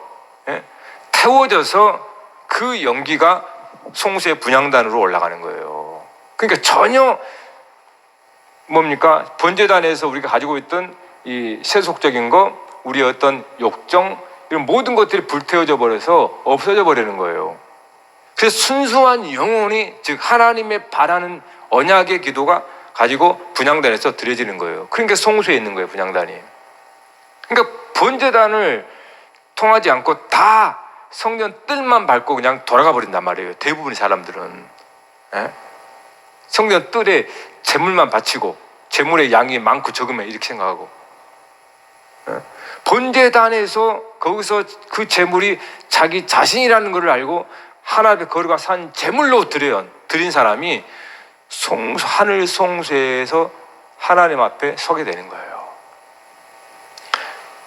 Speaker 2: 그 연기가 송수의 분향단으로 올라가는 거예요. 그러니까 전혀 뭡니까? 번제단에서 우리가 가지고 있던 이 세속적인 거, 우리의 어떤 욕정, 이런 모든 것들이 불태워져 버려서 없어져 버리는 거예요. 그래서 순수한 영혼이, 즉 하나님의 바라는 언약의 기도가 가지고 분향단에서 드려지는 거예요. 그러니까 송수에 있는 거예요, 분향단이. 그러니까 번제단을 통하지 않고 다 성전 뜰만 밟고 그냥 돌아가 버린단 말이에요. 대부분의 사람들은. 성전 뜰에 제물만 바치고 제물의 양이 많고 적으면 이렇게 생각하고, 번제단에서 거기서 그 제물이 자기 자신이라는 것을 알고 하나님의 거룩한 산 제물로 드린 사람이 하늘 송수에서 하나님 앞에 서게 되는 거예요.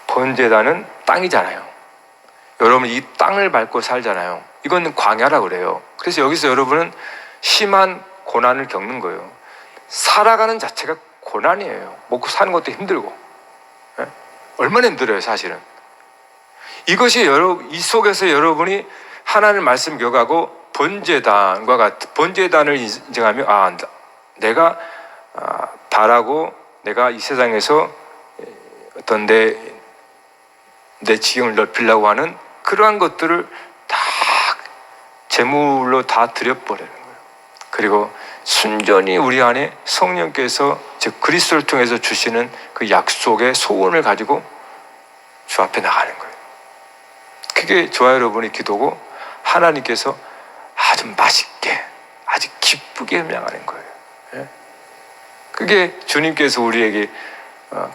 Speaker 2: 번제단은 땅이잖아요. 여러분 이 땅을 밟고 살잖아요. 이건 광야라고 그래요. 그래서 여기서 여러분은 심한 고난을 겪는 거예요. 살아가는 자체가 고난이에요. 먹고 사는 것도 힘들고. 얼마나 힘들어요, 사실은. 이것이 이 속에서 여러분이 하나님 말씀 기억하고 번제단과 같은 번제단을 인정하면 내가 바라고 내가 이 세상에서 어떤 내 지경을 넓히려고 하는 그러한 것들을 다 제물로 다 드려버리는 거예요. 그리고 순전히 우리 안에 성령께서 즉 그리스도를 통해서 주시는 그 약속의 소원을 가지고 주 앞에 나가는 거예요. 그게 저와 여러분의 기도고 하나님께서 아주 맛있게 아주 기쁘게 음양하는 거예요. 그게 주님께서 우리에게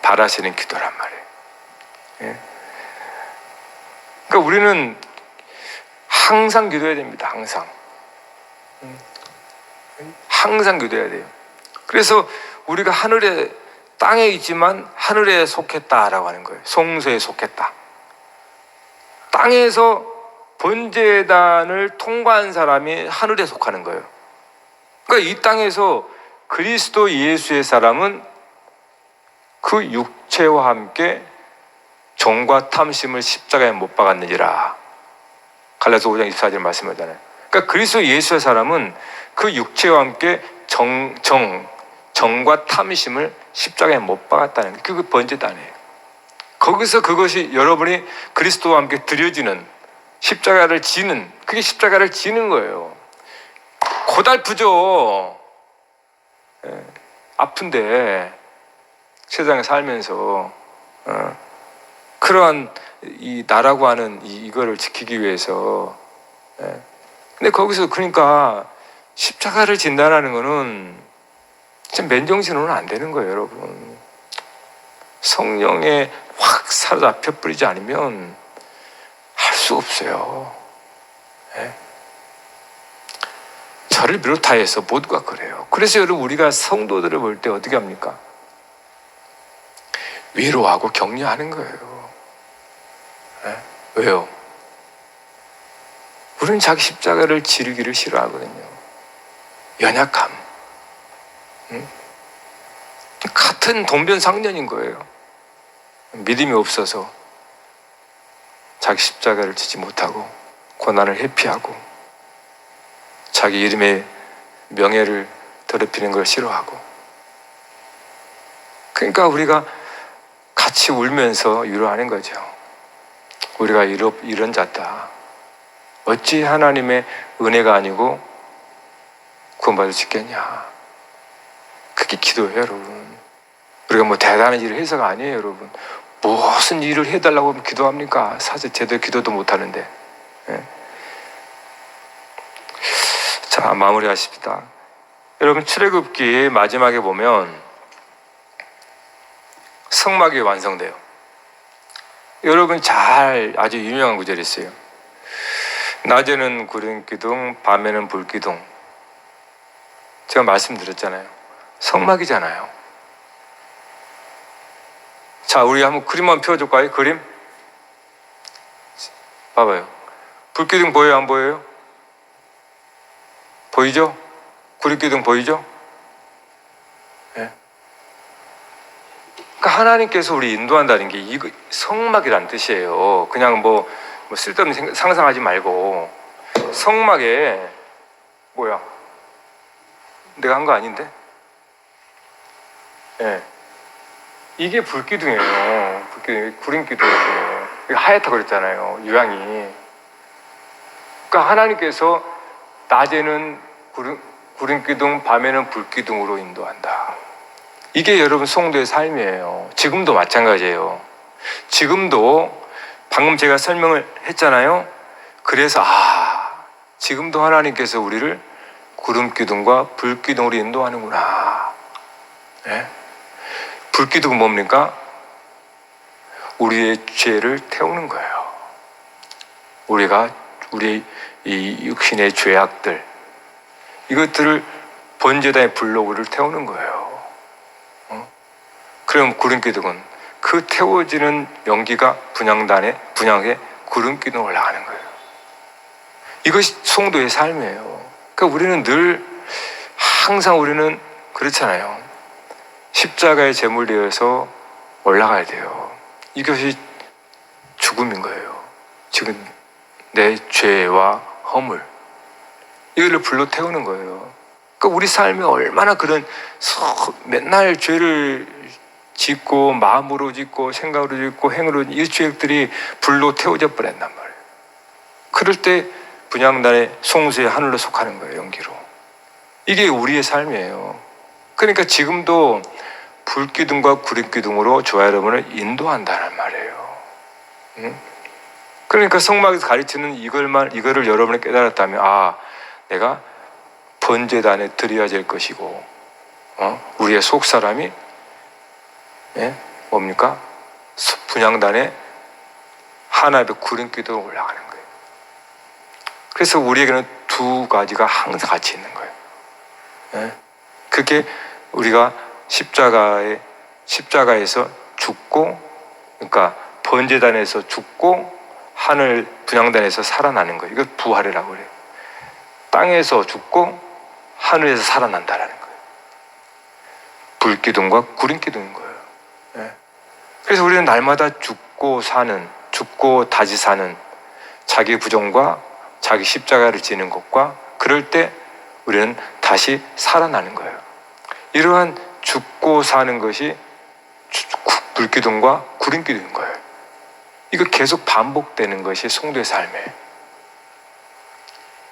Speaker 2: 바라시는 기도란 말이에요. 그러니까 우리는 항상 기도해야 됩니다. 항상 기도해야 돼요. 그래서 우리가 땅에 있지만 하늘에 속했다라고 하는 거예요. 송수에 속했다. 땅에서 번제단을 통과한 사람이 하늘에 속하는 거예요. 그러니까 이 땅에서 그리스도 예수의 사람은 그 육체와 함께 정과 탐심을 십자가에 못 박았느니라. 갈라디아서 5장 24절 말씀하잖아요. 그러니까 그리스도 예수의 사람은 그 육체와 함께 정과 탐심을 십자가에 못 박았다는 게 그게 번제단이에요. 거기서 그것이 여러분이 그리스도와 함께 드려지는 십자가를 지는, 그게 십자가를 지는 거예요. 고달프죠. 아픈데 세상에 살면서 그러한 이 나라고 하는 이거를 지키기 위해서. 근데 거기서 그러니까 십자가를 진다라는 거는 진짜 맨정신으로는 안 되는 거예요, 여러분. 성령에 확 사로잡혀 버리지 않으면 할 수 없어요. 저를 비롯하여서 모두가 그래요. 그래서 여러분 우리가 성도들을 볼 때 어떻게 합니까? 위로하고 격려하는 거예요. 왜요? 우리는 자기 십자가를 지르기를 싫어하거든요. 연약함. 같은 돈변상련인 거예요. 믿음이 없어서 자기 십자가를 지지 못하고 고난을 회피하고 자기 이름의 명예를 더럽히는 걸 싫어하고. 그러니까 우리가 같이 울면서 위로하는 거죠. 우리가 이런 자다. 어찌 하나님의 은혜가 아니고 구원받을 수 있겠냐. 그게 기도예요, 여러분. 우리가 뭐 대단한 일을 해서가 아니에요, 여러분. 무슨 일을 해달라고 하면 기도합니까? 사실 제대로 기도도 못하는데. 자, 마무리하십시다. 여러분, 출애굽기 마지막에 보면 성막이 완성돼요. 여러분 아주 유명한 구절이 있어요. 낮에는 구름 기둥, 밤에는 불 기둥. 제가 말씀드렸잖아요. 성막이잖아요. 자, 우리 한번 그림 한번 펴줄까요? 그림? 봐봐요. 불기둥 보여요? 안 보여요? 보이죠? 구릿기둥 보이죠? 예. 그러니까 하나님께서 우리 인도한다는 게 이거 성막이란 뜻이에요. 그냥 뭐 쓸데없는 상상하지 말고 성막에 뭐야? 내가 한 거 아닌데? 예. 이게 불기둥이에요. 불기둥, 구름기둥이에요. 이거 하얗다고 그랬잖아요. 유황이. 그러니까 하나님께서 낮에는 구름기둥, 밤에는 불기둥으로 인도한다. 이게 여러분 성도의 삶이에요. 지금도 마찬가지예요. 지금도 방금 제가 설명을 했잖아요. 그래서 지금도 하나님께서 우리를 구름기둥과 불기둥으로 인도하는구나. 네? 불기둥은 뭡니까? 우리의 죄를 태우는 거예요. 우리의 이 육신의 죄악들, 이것들을 번제단의 불로를 태우는 거예요. 그럼 구름기둥은 그 태워지는 연기가 분향에 구름기둥 올라가는 거예요. 이것이 성도의 삶이에요. 그러니까 우리는 늘 항상 우리는 그렇잖아요. 십자가의 제물 되어서 올라가야 돼요. 이것이 죽음인 거예요. 지금 내 죄와 허물, 이거를 불로 태우는 거예요. 그러니까 우리 삶이 얼마나 그런 맨날 죄를 짓고 마음으로 짓고 생각으로 짓고 행으로 이 죄악들이 불로 태워져 버렸단 말이에요. 그럴 때 분향단의 송수의 하늘로 속하는 거예요. 연기로. 이게 우리의 삶이에요. 그러니까 지금도 불기둥과 구릿기둥으로 저와 여러분을 인도한다는 말이에요. 그러니까 성막에서 가르치는 이거를 여러분이 깨달았다면 내가 번제단에 드려야 될 것이고 우리의 속사람이 뭡니까? 분향단에 하나의 구름기둥으로 올라가는 거예요. 그래서 우리에게는 두 가지가 항상 같이 있는 거예요. 그게 우리가 십자가에서 죽고, 그러니까 번제단에서 죽고 하늘 분향단에서 살아나는 거예요. 이걸 부활이라고 그래요. 땅에서 죽고 하늘에서 살아난다라는 거예요. 불기둥과 구름기둥인 거예요. 그래서 우리는 날마다 죽고 다시 사는 자기 부정과 자기 십자가를 지는 것과 그럴 때 우리는 다시 살아나는 거예요. 이러한 죽고 사는 것이 불기둥과 구름기둥인 거예요. 이거 계속 반복되는 것이 성도의 삶이에요.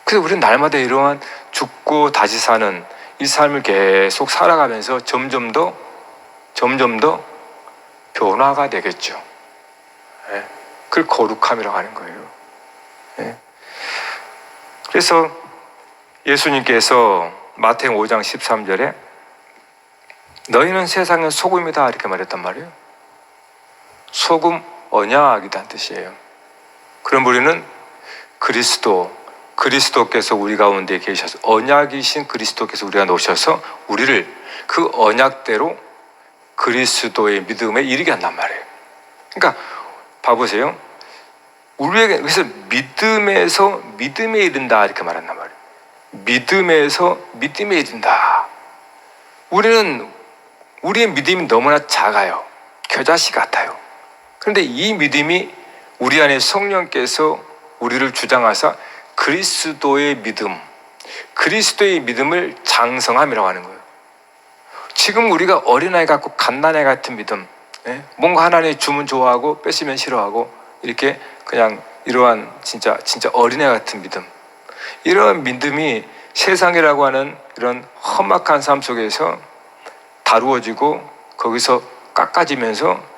Speaker 2: 그래서 우리는 날마다 이러한 죽고 다시 사는 이 삶을 계속 살아가면서 점점 더 변화가 되겠죠. 그걸 거룩함이라고 하는 거예요. 그래서 예수님께서 마태복음 5장 13절에 너희는 세상의 소금이다 이렇게 말했단 말이에요. 소금 언약이란 뜻이에요. 그럼 우리는 그리스도께서 우리 가운데 계셔서 언약이신 그리스도께서 우리가 놓으셔서 우리를 그 언약대로 그리스도의 믿음에 이르게 한단 말이에요. 그러니까 봐보세요. 우리에게 그래서 믿음에서 믿음에 이른다 이렇게 말한단 말이에요. 믿음에서 믿음에 이른다. 우리의 믿음이 너무나 작아요. 겨자씨 같아요. 그런데 이 믿음이 우리 안에 성령께서 우리를 주장하사 그리스도의 믿음을 장성함이라고 하는 거예요. 지금 우리가 어린아이 같고 갓난아이 같은 믿음, 뭔가 하나님이 주면 좋아하고 뺏으면 싫어하고 이렇게 그냥 이러한 진짜 어린아이 같은 믿음, 이러한 믿음이 세상이라고 하는 이런 험악한 삶 속에서 다루어지고 거기서 깎아지면서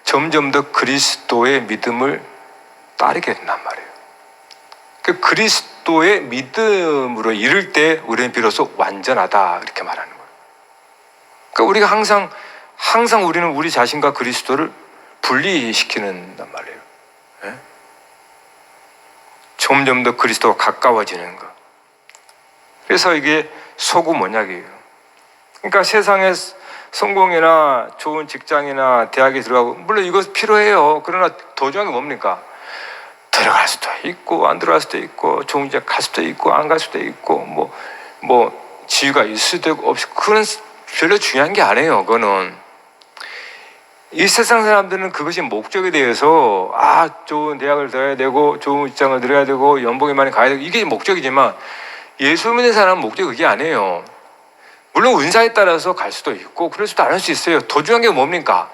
Speaker 2: 점점 더 그리스도의 믿음을 따르게 된단 말이에요. 그 그리스도의 믿음으로 이를 때 우리는 비로소 완전하다 이렇게 말하는 거예요. 그러니까 우리가 항상 우리는 우리 자신과 그리스도를 분리시키는단 말이에요. 점점 더 그리스도와 가까워지는 것. 그래서 이게 소금 언약이에요. 그러니까 세상에 성공이나 좋은 직장이나 대학에 들어가고 물론 이거 필요해요. 그러나 더 중요한 게 뭡니까? 들어갈 수도 있고 안 들어갈 수도 있고 좋은 집 갈 수도 있고 안 갈 수도 있고 뭐 뭐 지위가 있을 수도 있고 없을 그건 별로 중요한 게 아니에요. 그거는 이 세상 사람들은 그것이 목적에 대해서 좋은 대학을 들어야 되고 좋은 직장을 들어야 되고 연봉이 많이 가야 되고 이게 목적이지만 예수 믿는 사람은 목적이 그게 아니에요. 물론 은사에 따라서 갈 수도 있고 그럴 수도 않을 수 있어요. 더 중요한 게 뭡니까?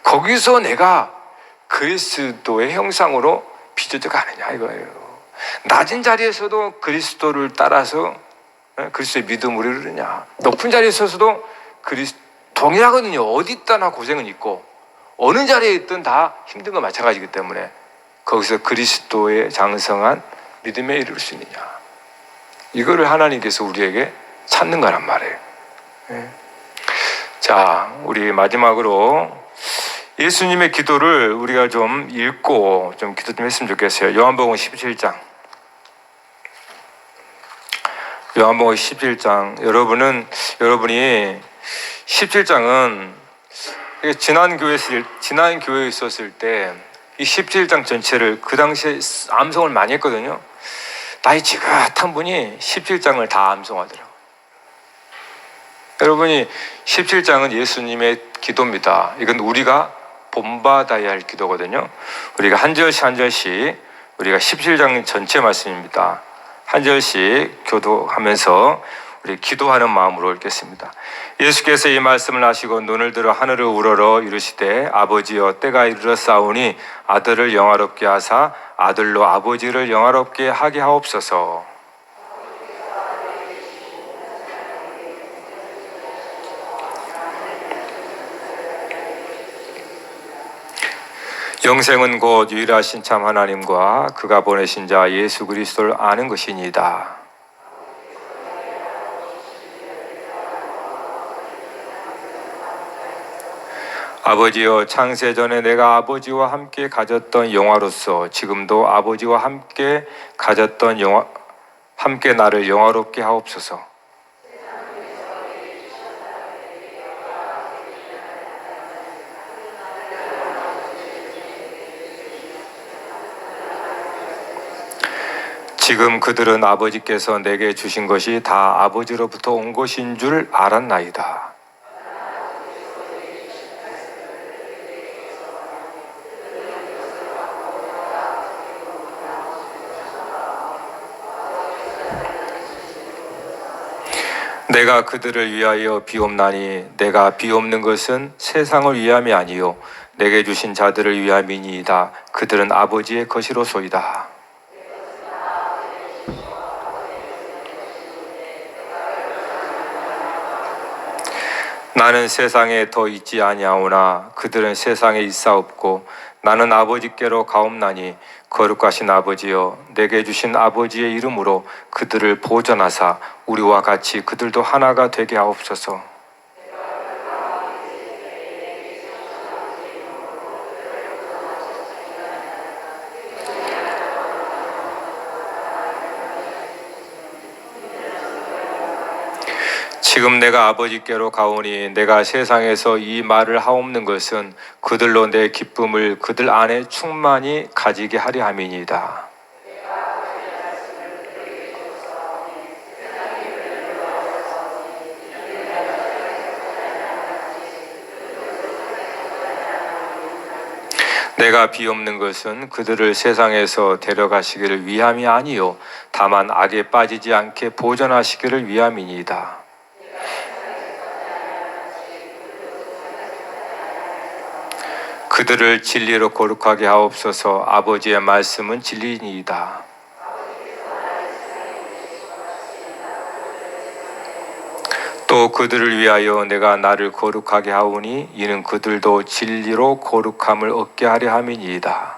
Speaker 2: 거기서 내가 그리스도의 형상으로 빚어져 가느냐 이거예요. 낮은 자리에서도 그리스도를 따라서 그리스도의 믿음으로 이르느냐. 높은 자리에 있어서도 동일하거든요. 어디 있다나 고생은 있고 어느 자리에 있든 다 힘든 건 마찬가지이기 때문에 거기서 그리스도의 장성한 믿음에 이를 수 있느냐. 이거를 하나님께서 우리에게 찾는 거란 말이에요. 자, 우리 마지막으로 예수님의 기도를 우리가 좀 읽고 좀 기도 좀 했으면 좋겠어요. 요한복음 17장. 요한복음 17장. 여러분이 17장은 지난 교회에 있었을 때 이 17장 전체를 그 당시에 암송을 많이 했거든요. 나이 지긋한 분이 17장을 다 암송하더라고요. 여러분이 17장은 예수님의 기도입니다. 이건 우리가 본받아야 할 기도거든요. 우리가 한 절씩 한 절씩 우리가 17장 전체 말씀입니다. 한 절씩 교도하면서 우리 기도하는 마음으로 읽겠습니다. 예수께서 이 말씀을 하시고 눈을 들어 하늘을 우러러 이르시되 아버지여 때가 이르렀사오니 아들을 영화롭게 하사 아들로 아버지를 영화롭게 하게 하옵소서. 영생은 곧 유일하신 참 하나님과 그가 보내신 자 예수 그리스도를 아는 것이니이다. 아버지여 창세전에 내가 아버지와 함께 가졌던 영화로서 지금도 아버지와 함께 가졌던 함께 나를 영화롭게 하옵소서. 지금 그들은 아버지께서 내게 주신 것이 다 아버지로부터 온 것인 줄 알았나이다. 내가 그들을 위하여 비옵나니 내가 비옵는 것은 세상을 위함이 아니요 내게 주신 자들을 위함이니이다. 그들은 아버지의 것이로소이다. 나는 세상에 더 있지 아니하오나 그들은 세상에 있사옵고 나는 아버지께로 가옵나니 거룩하신 아버지여 내게 주신 아버지의 이름으로 그들을 보존하사 우리와 같이 그들도 하나가 되게 하옵소서. 지금 내가 아버지께로 가오니 내가 세상에서 이 말을 하옵는 것은 그들로 내 기쁨을 그들 안에 충만히 가지게 하려 함이니이다. 내가 비옵는 것은 그들을 세상에서 데려가시기를 위함이 아니요 다만 악에 빠지지 않게 보존하시기를 위함이니이다. 그들을 진리로 거룩하게 하옵소서. 아버지의 말씀은 진리니이다. 또 그들을 위하여 내가 나를 거룩하게 하오니 이는 그들도 진리로 거룩함을 얻게 하려 함이니이다.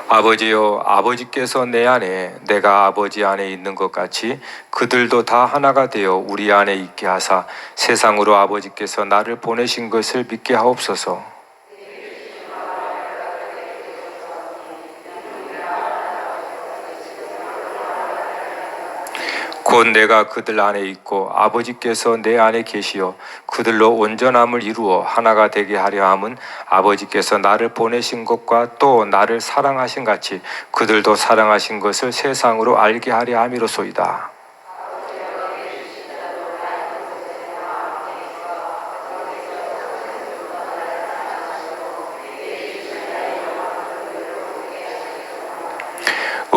Speaker 2: 아버지여 아버지께서 내 안에 내가 아버지 안에 있는 것 같이 그들도 다 하나가 되어 우리 안에 있게 하사 세상으로 아버지께서 나를 보내신 것을 믿게 하옵소서. 곧 곧 내가 그들 안에 있고 아버지께서 내 안에 계시어 그들로 온전함을 이루어 하나가 되게 하려 함은 아버지께서 나를 보내신 것과 또 나를 사랑하신 같이 그들도 사랑하신 것을 세상으로 알게 하려 함이로소이다.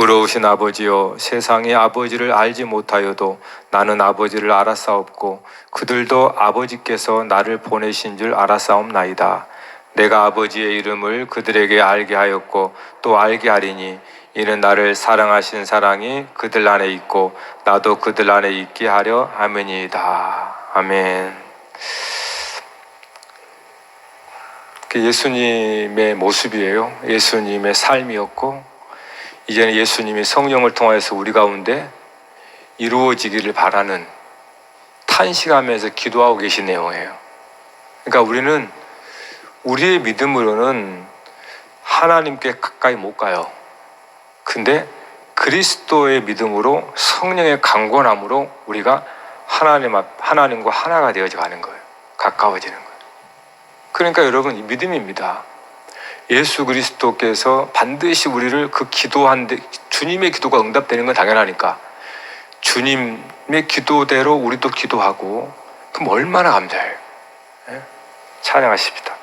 Speaker 2: 의로우신 아버지여, 세상이 아버지를 알지 못하여도 나는 아버지를 알았사옵고 그들도 아버지께서 나를 보내신 줄 알았사옵나이다. 내가 아버지의 이름을 그들에게 알게 하였고 또 알게 하리니 이는 나를 사랑하신 사랑이 그들 안에 있고 나도 그들 안에 있게 하려 함이니이다. 아멘. 예수님의 모습이에요. 예수님의 삶이었고 이제는 예수님이 성령을 통하여서 우리 가운데 이루어지기를 바라는 탄식하면서 기도하고 계신 내용이에요. 그러니까 우리는 우리의 믿음으로는 하나님께 가까이 못 가요. 근데 그리스도의 믿음으로 성령의 강권함으로 우리가 하나님과 하나가 되어져 가는 거예요. 가까워지는 거예요. 그러니까 여러분, 이 믿음입니다. 예수 그리스도께서 반드시 우리를 그 기도한데 주님의 기도가 응답되는 건 당연하니까 주님의 기도대로 우리도 기도하고 그럼 얼마나 감사해요. 찬양하십시다.